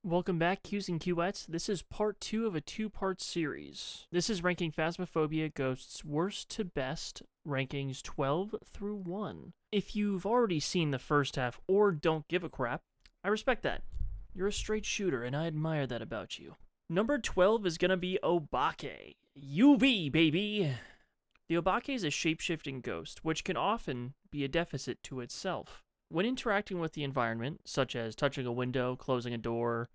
Welcome back, Qs and Qettes. This is part 2 of a two-part series. This is ranking Phasmophobia Ghosts worst to best, rankings 12 through 1. If you've already seen the first half or don't give a crap, I respect that. You're a straight shooter, and I admire that about you. Number 12 is gonna be Obake. UV, baby! The Obake is a shape-shifting ghost, which can often be a deficit to itself. When interacting with the environment, such as touching a window, closing a door,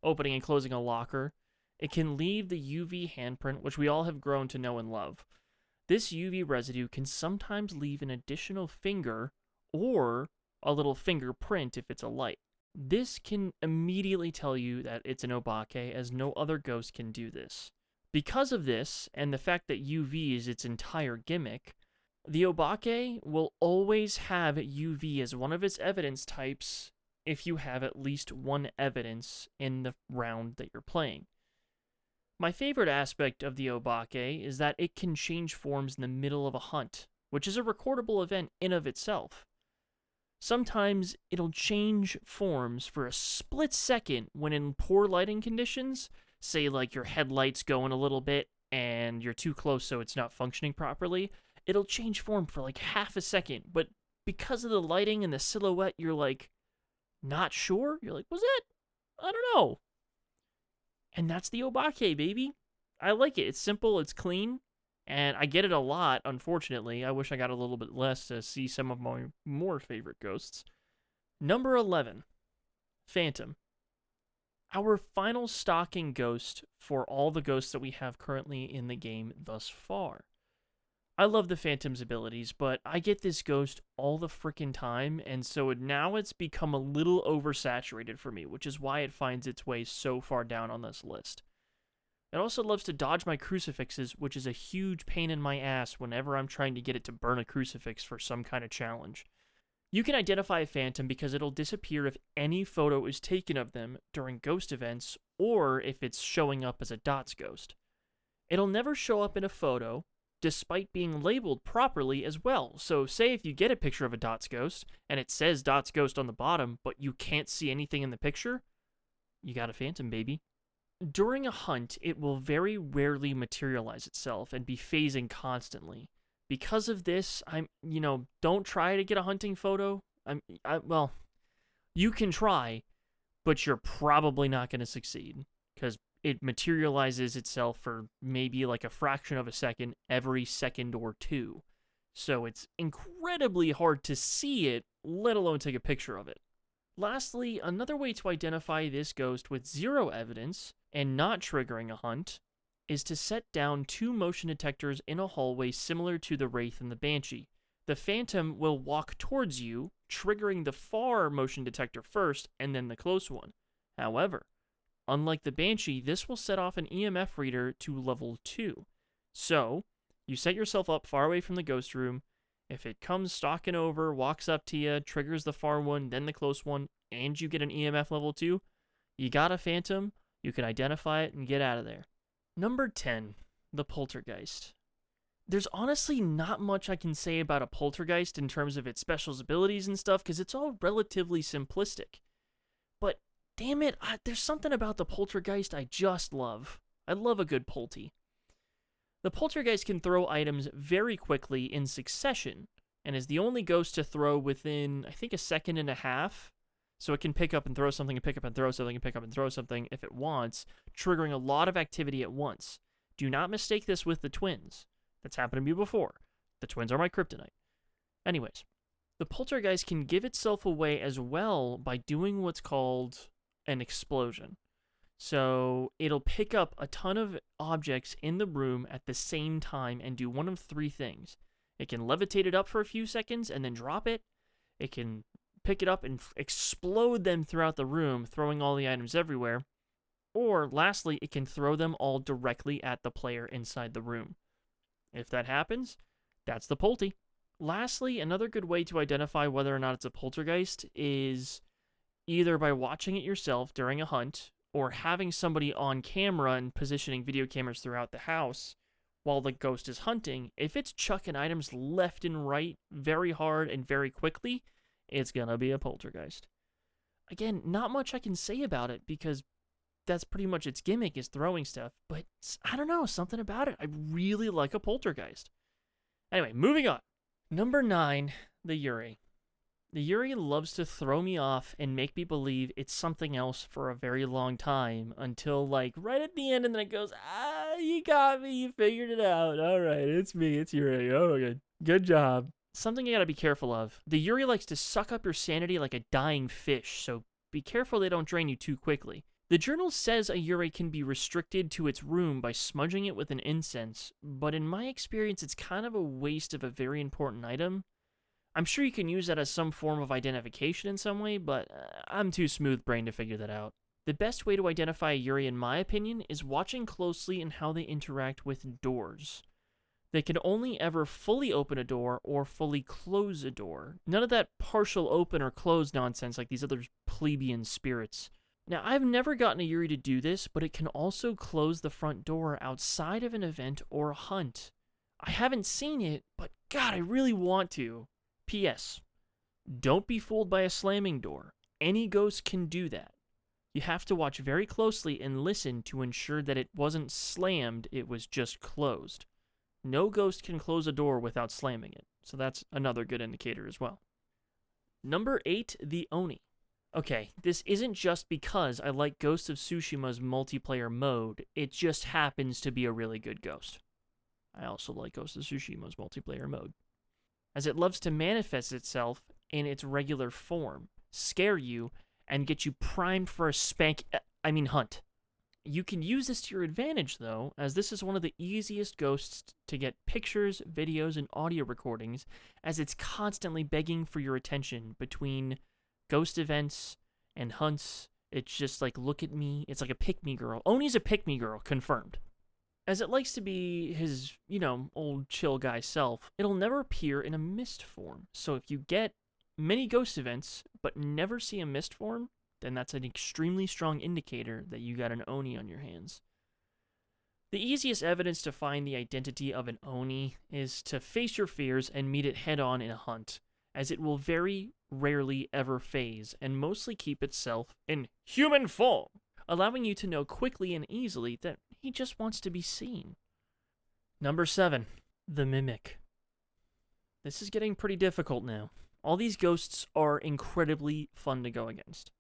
opening and closing a locker, it can leave the UV handprint, which we all have grown to know and love. This UV residue can sometimes leave an additional finger or a little fingerprint if it's a light. This can immediately tell you that it's an Obake, as no other ghost can do this. Because of this, and the fact that UV is its entire gimmick, the Obake will always have UV as one of its evidence types if you have at least one evidence in the round that you're playing. My favorite aspect of the Obake is that it can change forms in the middle of a hunt, which is a recordable event in of itself. Sometimes it'll change forms for a split second when in poor lighting conditions, say like your headlights going a little bit and you're too close so it's not functioning properly. It'll change form for like half a second, but because of the lighting and the silhouette, you're like, not sure? You're like, was it? I don't know. And that's the Obake, baby. I like it. It's simple, it's clean, and I get it a lot, unfortunately. I wish I got a little bit less to see some of my more favorite ghosts. Number 11, Phantom. Our final stalking ghost for all the ghosts that we have currently in the game thus far. I love the Phantom's abilities, but I get this ghost all the frickin' time, and so now it's become a little oversaturated for me, which is why it finds its way so far down on this list. It also loves to dodge my crucifixes, which is a huge pain in my ass whenever I'm trying to get it to burn a crucifix for some kind of challenge. You can identify a Phantom because it'll disappear if any photo is taken of them during ghost events, or if it's showing up as a dots ghost. It'll never show up in a photo, despite being labeled properly as well. So say if you get a picture of a dots ghost, and it says dots ghost on the bottom, but you can't see anything in the picture, you got a Phantom, baby. During a hunt, it will very rarely materialize itself and be phasing constantly. Because of this, don't try to get a hunting photo. Well, you can try, but you're probably not going to succeed, because it materializes itself for maybe like a fraction of a second every second or two. So it's incredibly hard to see it, let alone take a picture of it. Lastly, another way to identify this ghost with zero evidence and not triggering a hunt is to set down 2 motion detectors in a hallway similar to the Wraith and the Banshee. The Phantom will walk towards you, triggering the far motion detector first and then the close one. However, unlike the Banshee, this will set off an EMF reader to level 2. So, you set yourself up far away from the ghost room. If it comes stalking over, walks up to you, triggers the far one, then the close one, and you get an EMF level 2, you got a Phantom, you can identify it and get out of there. Number 10, the Poltergeist. There's honestly not much I can say about a Poltergeist in terms of its special abilities and stuff, because it's all relatively simplistic. But damn it, there's something about the Poltergeist I just love. I love a good Polty. The Poltergeist can throw items very quickly in succession, and is the only ghost to throw within, I think, a second and a half. So it can pick up and throw something, and pick up and throw something, and pick up and throw something if it wants, triggering a lot of activity at once. Do not mistake this with the twins. That's happened to me before. The twins are my kryptonite. Anyways, the Poltergeist can give itself away as well by doing what's called an explosion. So it'll pick up a ton of objects in the room at the same time and do one of 3 things. It can levitate it up for a few seconds and then drop it. It can pick it up and explode them throughout the room, throwing all the items everywhere. Or, lastly, it can throw them all directly at the player inside the room. If that happens, that's the Polty. Lastly, another good way to identify whether or not it's a Poltergeist is either by watching it yourself during a hunt, or having somebody on camera and positioning video cameras throughout the house while the ghost is hunting. If it's chucking items left and right very hard and very quickly, it's gonna be a Poltergeist. Again, not much I can say about it because that's pretty much its gimmick is throwing stuff, but I don't know, something about it. I really like a poltergeist. Anyway, moving on. Number 9, the Yuri. The Yuri loves to throw me off and make me believe it's something else for a very long time until, like, right at the end, and then it goes, you got me, you figured it out. All right, it's me, it's Yuri. Oh, good job. Something you gotta be careful of. The Yuri likes to suck up your sanity like a dying fish, so be careful they don't drain you too quickly. The journal says a Yuri can be restricted to its room by smudging it with an incense, but in my experience, it's kind of a waste of a very important item. I'm sure you can use that as some form of identification in some way, but I'm too smooth-brained to figure that out. The best way to identify a Yuri, in my opinion, is watching closely in how they interact with doors. They can only ever fully open a door or fully close a door. None of that partial open or close nonsense like these other plebeian spirits. Now, I've never gotten a Yuri to do this, but it can also close the front door outside of an event or a hunt. I haven't seen it, but God, I really want to. P.S. Don't be fooled by a slamming door. Any ghost can do that. You have to watch very closely and listen to ensure that it wasn't slammed, it was just closed. No ghost can close a door without slamming it, so that's another good indicator as well. Number 8, the Oni. Okay, this isn't just because I like Ghost of Tsushima's multiplayer mode, it just happens to be a really good ghost. I also like Ghost of Tsushima's multiplayer mode, as it loves to manifest itself in its regular form, scare you, and get you primed for a hunt. You can use this to your advantage, though, as this is one of the easiest ghosts to get pictures, videos, and audio recordings, as it's constantly begging for your attention between ghost events and hunts. It's just like, look at me. It's like a pick-me girl. Oni's a pick-me girl, confirmed. As it likes to be his, old chill guy self, it'll never appear in a mist form. So if you get many ghost events, but never see a mist form, then that's an extremely strong indicator that you got an Oni on your hands. The easiest evidence to find the identity of an Oni is to face your fears and meet it head-on in a hunt, as it will very rarely ever phase and mostly keep itself in human form, allowing you to know quickly and easily that he just wants to be seen. Number 7, the Mimic. This is getting pretty difficult now. All these ghosts are incredibly fun to go against.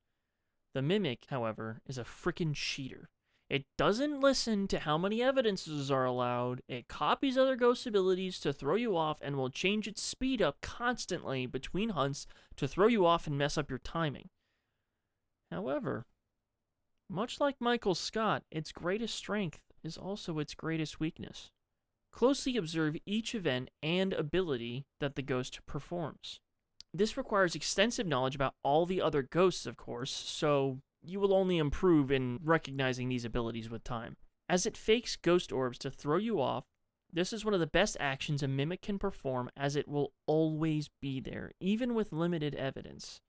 The Mimic, however, is a frickin' cheater. It doesn't listen to how many evidences are allowed, it copies other ghost abilities to throw you off, and will change its speed up constantly between hunts to throw you off and mess up your timing. However, much like Michael Scott, its greatest strength is also its greatest weakness. Closely observe each event and ability that the ghost performs. This requires extensive knowledge about all the other ghosts, of course, so you will only improve in recognizing these abilities with time. As it fakes ghost orbs to throw you off, this is one of the best actions a Mimic can perform, as it will always be there, even with limited evidence.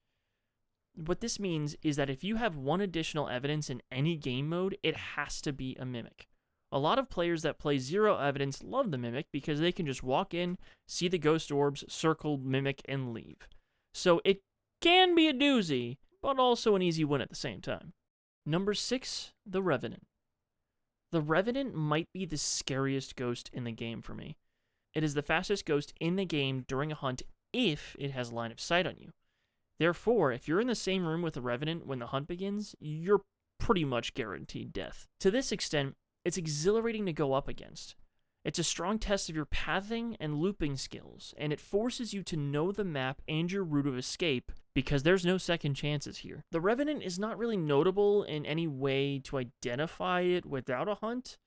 What this means is that if you have one additional evidence in any game mode, it has to be a Mimic. A lot of players that play zero evidence love the Mimic because they can just walk in, see the ghost orbs, circle Mimic, and leave. So it can be a doozy, but also an easy win at the same time. Number 6, the Revenant. The Revenant might be the scariest ghost in the game for me. It is the fastest ghost in the game during a hunt if it has line of sight on you. Therefore, if you're in the same room with the Revenant when the hunt begins, you're pretty much guaranteed death. To this extent, it's exhilarating to go up against. It's a strong test of your pathing and looping skills, and it forces you to know the map and your route of escape, because there's no second chances here. The Revenant is not really notable in any way to identify it without a hunt,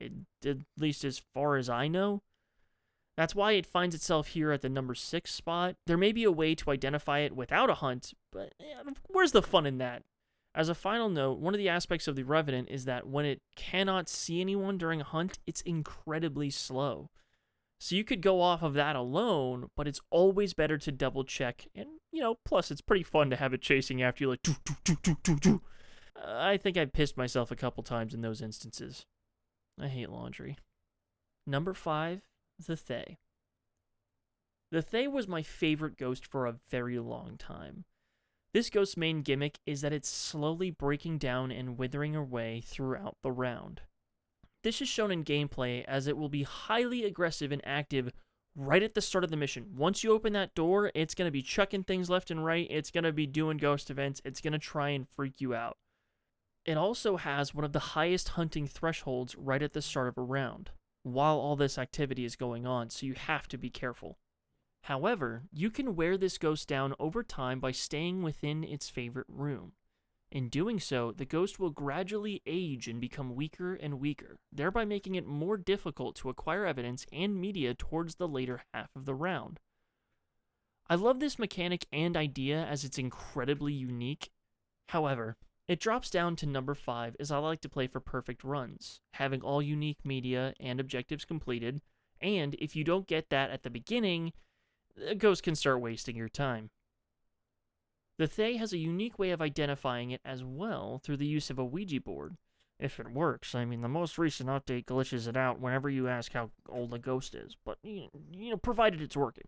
at least as far as I know. That's why it finds itself here at the number 6 spot. There may be a way to identify it without a hunt, but where's the fun in that? As a final note, one of the aspects of the Revenant is that when it cannot see anyone during a hunt, it's incredibly slow. So you could go off of that alone, but it's always better to double check, and, plus it's pretty fun to have it chasing after you like, doo, doo, doo, doo, doo, doo. I think I pissed myself a couple times in those instances. I hate laundry. Number 5, the Thaye. The Thaye was my favorite ghost for a very long time. This ghost's main gimmick is that it's slowly breaking down and withering away throughout the round. This is shown in gameplay as it will be highly aggressive and active right at the start of the mission. Once you open that door, it's going to be chucking things left and right, it's going to be doing ghost events, it's going to try and freak you out. It also has one of the highest hunting thresholds right at the start of a round, while all this activity is going on, so you have to be careful. However, you can wear this ghost down over time by staying within its favorite room. In doing so, the ghost will gradually age and become weaker and weaker, thereby making it more difficult to acquire evidence and media towards the later half of the round. I love this mechanic and idea as it's incredibly unique. However, it drops down to number 5 as I like to play for perfect runs, having all unique media and objectives completed, and if you don't get that at the beginning, a ghost can start wasting your time. The Thay has a unique way of identifying it as well through the use of a Ouija board. If it works, I mean, the most recent update glitches it out whenever you ask how old a ghost is, but, provided it's working.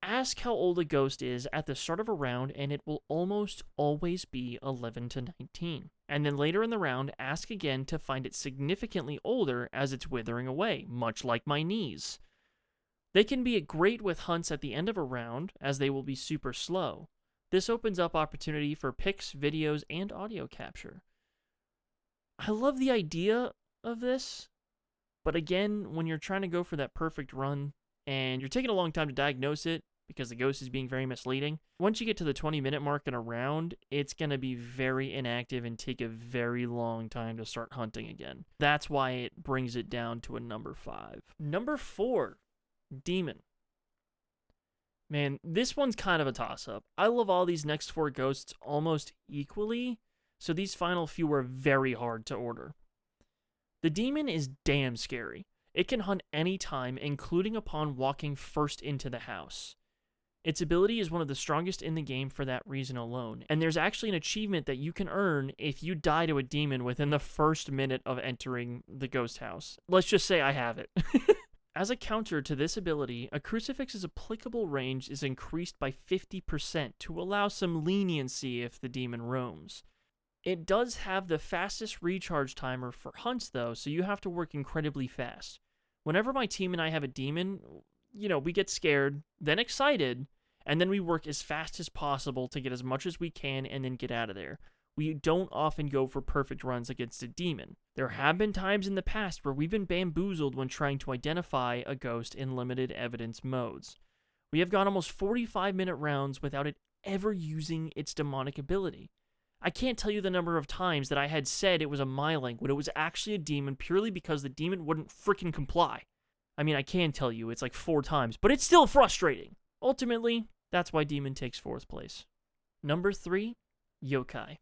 Ask how old a ghost is at the start of a round, and it will almost always be 11 to 19. And then later in the round, ask again to find it significantly older as it's withering away, much like my knees. They can be great with hunts at the end of a round, as they will be super slow. This opens up opportunity for pics, videos, and audio capture. I love the idea of this, but again, when you're trying to go for that perfect run, and you're taking a long time to diagnose it, because the ghost is being very misleading, once you get to the 20-minute mark in a round, it's going to be very inactive and take a very long time to start hunting again. That's why it brings it down to a number 5. Number 4. Demon. Man, this one's kind of a toss-up. I love all these next 4 ghosts almost equally, so these final few are very hard to order. The demon is damn scary. It can hunt any time, including upon walking first into the house. Its ability is one of the strongest in the game for that reason alone, and there's actually an achievement that you can earn if you die to a demon within the first minute of entering the ghost house. Let's just say I have it. As a counter to this ability, a crucifix's applicable range is increased by 50% to allow some leniency if the demon roams. It does have the fastest recharge timer for hunts though, so you have to work incredibly fast. Whenever my team and I have a demon, we get scared, then excited, and then we work as fast as possible to get as much as we can and then get out of there. We don't often go for perfect runs against a demon. There have been times in the past where we've been bamboozled when trying to identify a ghost in limited evidence modes. We have gone almost 45-minute rounds without it ever using its demonic ability. I can't tell you the number of times that I had said it was a myling when it was actually a demon purely because the demon wouldn't frickin' comply. I mean, I can tell you it's like 4 times, but it's still frustrating. Ultimately, that's why demon takes 4th place. Number 3, yokai.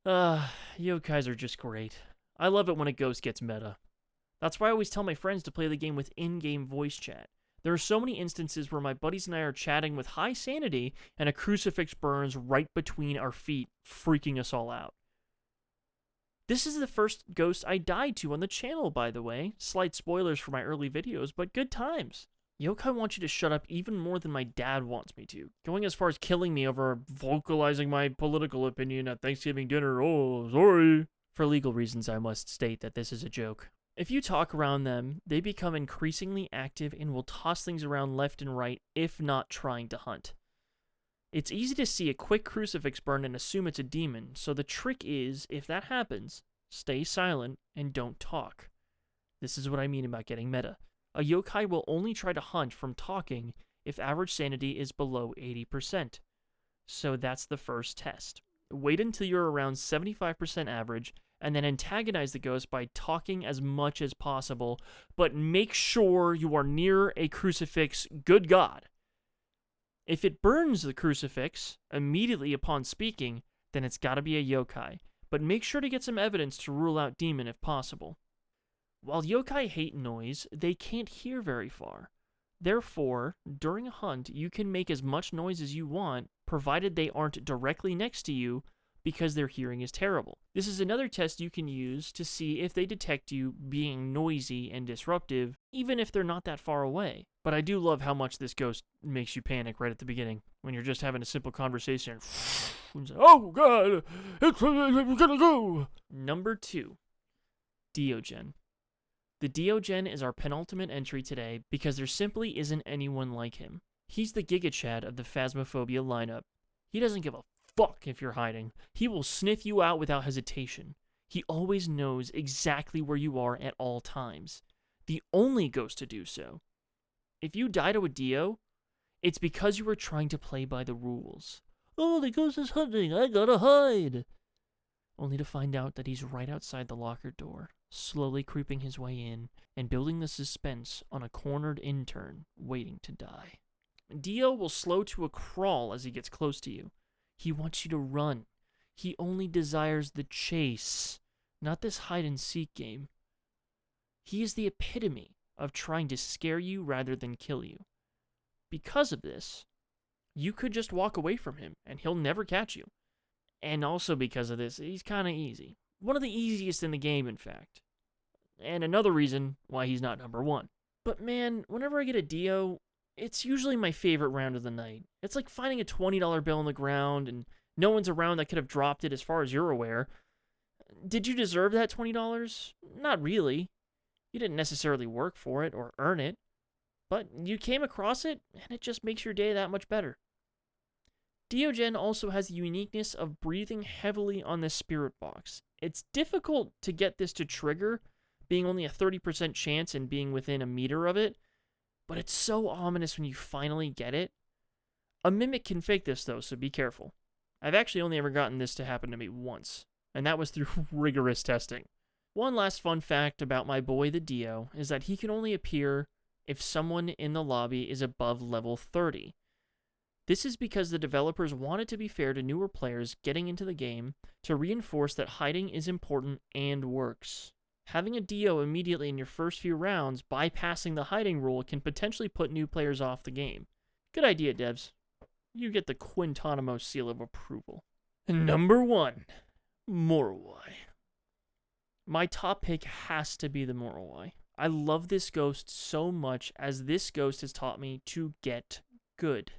Yokais are just great. I love it when a ghost gets meta. That's why I always tell my friends to play the game with in-game voice chat. There are so many instances where my buddies and I are chatting with high sanity, and a crucifix burns right between our feet, freaking us all out. This is the first ghost I died to on the channel, by the way. Slight spoilers for my early videos, but good times. Yokai wants you to shut up even more than my dad wants me to, going as far as killing me over vocalizing my political opinion at Thanksgiving dinner. Oh, sorry. For legal reasons, I must state that this is a joke. If you talk around them, they become increasingly active and will toss things around left and right, if not trying to hunt. It's easy to see a quick crucifix burn and assume it's a demon, so the trick is, if that happens, stay silent and don't talk. This is what I mean about getting meta. A yokai will only try to hunt from talking if average sanity is below 80%. So that's the first test. Wait until you're around 75% average, and then antagonize the ghost by talking as much as possible, but make sure you are near a crucifix, good God. If it burns the crucifix immediately upon speaking, then it's gotta be a yokai, but make sure to get some evidence to rule out demon if possible. While yokai hate noise, they can't hear very far. Therefore, during a hunt, you can make as much noise as you want, provided they aren't directly next to you, because their hearing is terrible. This is another test you can use to see if they detect you being noisy and disruptive, even if they're not that far away. But I do love how much this ghost makes you panic right at the beginning when you're just having a simple conversation. And say, oh God, we're gonna go. Number 2, Diogen. The Diogen is our penultimate entry today because there simply isn't anyone like him. He's the Giga Chad of the Phasmophobia lineup. He doesn't give a fuck if you're hiding. He will sniff you out without hesitation. He always knows exactly where you are at all times. The only ghost to do so. If you die to a Dio, it's because you were trying to play by the rules. Oh, the ghost is hunting, I gotta hide. Only to find out that he's right outside the locker door, slowly creeping his way in and building the suspense on a cornered intern waiting to die. Dio will slow to a crawl as he gets close to you. He wants you to run. He only desires the chase, not this hide-and-seek game. He is the epitome of trying to scare you rather than kill you. Because of this, you could just walk away from him and he'll never catch you. And also because of this, he's kind of easy. One of the easiest in the game, in fact. And another reason why he's not number 1. But man, whenever I get a Dio, it's usually my favorite round of the night. It's like finding a $20 bill on the ground and no one's around that could have dropped it as far as you're aware. Did you deserve that $20? Not really. You didn't necessarily work for it or earn it, but you came across it, and it just makes your day that much better. Diogen also has the uniqueness of breathing heavily on the spirit box. It's difficult to get this to trigger, being only a 30% chance and being within a meter of it, but it's so ominous when you finally get it. A mimic can fake this though, so be careful. I've actually only ever gotten this to happen to me once, and that was through rigorous testing. One last fun fact about my boy the Dio is that he can only appear if someone in the lobby is above level 30. This is because the developers wanted to be fair to newer players getting into the game to reinforce that hiding is important and works. Having a Dio immediately in your first few rounds bypassing the hiding rule can potentially put new players off the game. Good idea, devs. You get the Quintanamo seal of approval. Number 1, Moroi. My top pick has to be the Moroi. I love this ghost so much as this ghost has taught me to get good.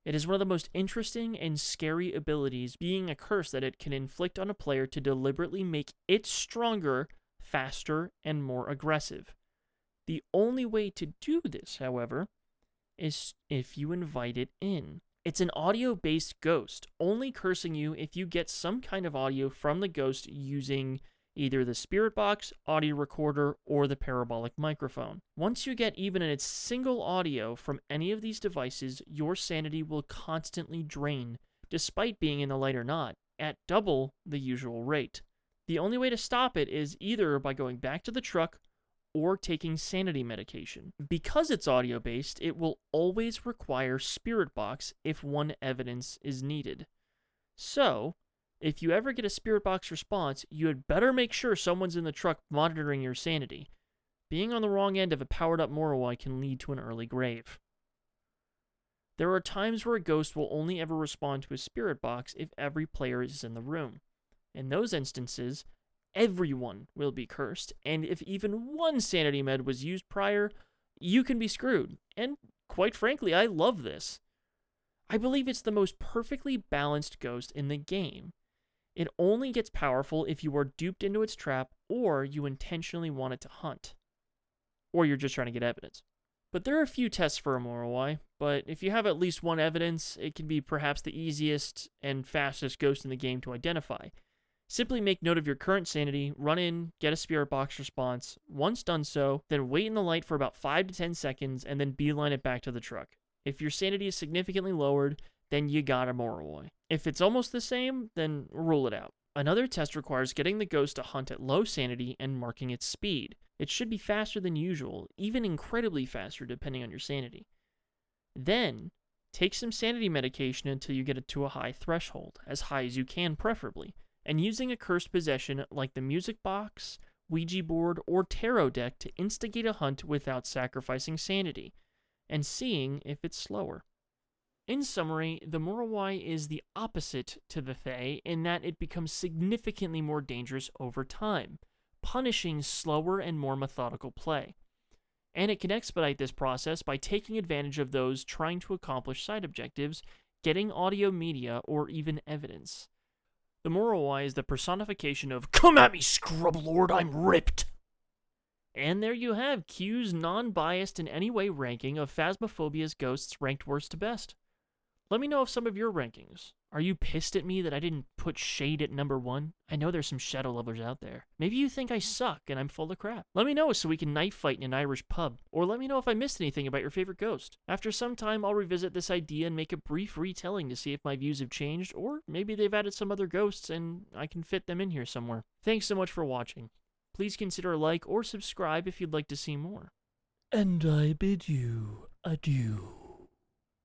It is one of the most interesting and scary abilities, being a curse that it can inflict on a player to deliberately make it stronger, faster, and more aggressive. The only way to do this, however, is if you invite it in. It's an audio-based ghost, only cursing you if you get some kind of audio from the ghost using either the spirit box, audio recorder, or the parabolic microphone. Once you get even its single audio from any of these devices, your sanity will constantly drain, despite being in the light or not, at double the usual rate. The only way to stop it is either by going back to the truck or taking sanity medication. Because it's audio-based, it will always require spirit box if one evidence is needed. So, if you ever get a spirit box response, you had better make sure someone's in the truck monitoring your sanity. Being on the wrong end of a powered-up Moroi can lead to an early grave. There are times where a ghost will only ever respond to a spirit box if every player is in the room. In those instances, everyone will be cursed, and if even one sanity med was used prior, you can be screwed. And quite frankly, I love this. I believe it's the most perfectly balanced ghost in the game. It only gets powerful if you are duped into its trap or you intentionally want it to hunt. Or you're just trying to get evidence. But there are a few tests for a Moroi, but if you have at least one evidence, it can be perhaps the easiest and fastest ghost in the game to identify. Simply make note of your current sanity, run in, get a spirit box response. Once done so, then wait in the light for about 5 to 10 seconds and then beeline it back to the truck. If your sanity is significantly lowered, then you got a Moroi. If it's almost the same, then rule it out. Another test requires getting the ghost to hunt at low sanity and marking its speed. It should be faster than usual, even incredibly faster depending on your sanity. Then, take some sanity medication until you get it to a high threshold, as high as you can preferably, and using a cursed possession like the music box, Ouija board, or tarot deck to instigate a hunt without sacrificing sanity, and seeing if it's slower. In summary, the Moroi is the opposite to the Fae in that it becomes significantly more dangerous over time, punishing slower and more methodical play. and it can expedite this process by taking advantage of those trying to accomplish side objectives, getting audio media, or even evidence. The moral is the personification of, "Come at me, scrub lord, I'm ripped!" And there you have Q's non-biased in any way ranking of Phasmophobia's ghosts ranked worst to best. Let me know of some of your rankings. Are you pissed at me that I didn't put Shade at number 1? I know there's some Shadow lovers out there. Maybe you think I suck and I'm full of crap. Let me know so we can knife fight in an Irish pub. Or let me know if I missed anything about your favorite ghost. After some time, I'll revisit this idea and make a brief retelling to see if my views have changed, or maybe they've added some other ghosts and I can fit them in here somewhere. Thanks so much for watching. Please consider a like or subscribe if you'd like to see more. And I bid you adieu.